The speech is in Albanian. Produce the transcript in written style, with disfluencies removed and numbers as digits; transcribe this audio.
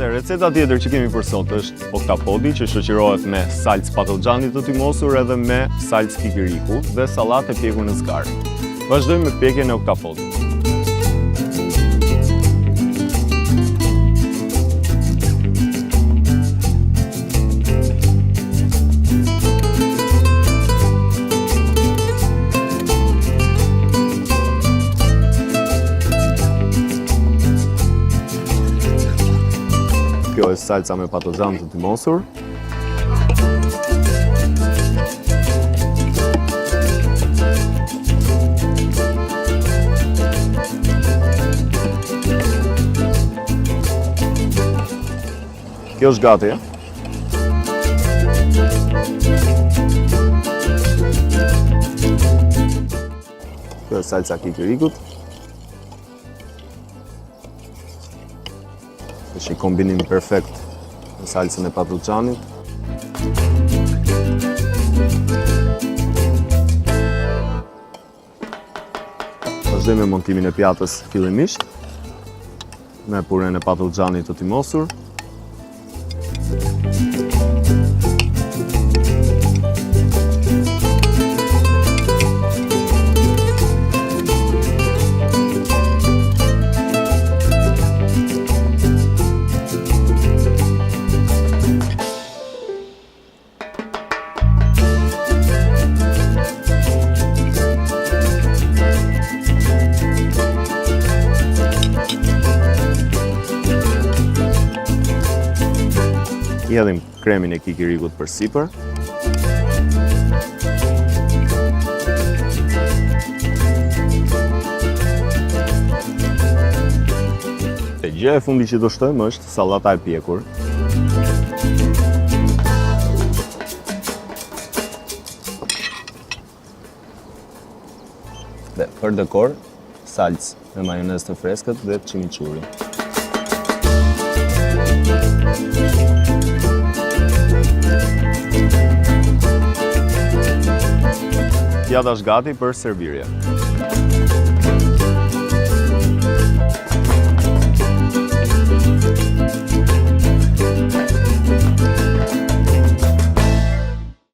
Dhe receta tjetër që kemi për sot është oktapodi që shoqërohet me salcë patlıxhanit të timosur edhe me salcë kikiriku dhe sallatë e pjekur në zgar. Vazhdojmë me pjekjen e oktapodit. Kjo është salca me patlıxhan të timosur. Kjo është gati. Kjo është salca kikirikut. Është një kombinim perfekt në salcën e patlıxhanit. Vazhdojmë me montimin e pjatës fillimisht me puren e patlıxhanit të timosur. I hedhim kremin e kikirikut për sipër. E gjëja e fundi që do shtojmë është sallata e pjekur. Dhe për dekor, salcë me majonezë të freskët dhe chimichurri. Pjata është gati për servirje.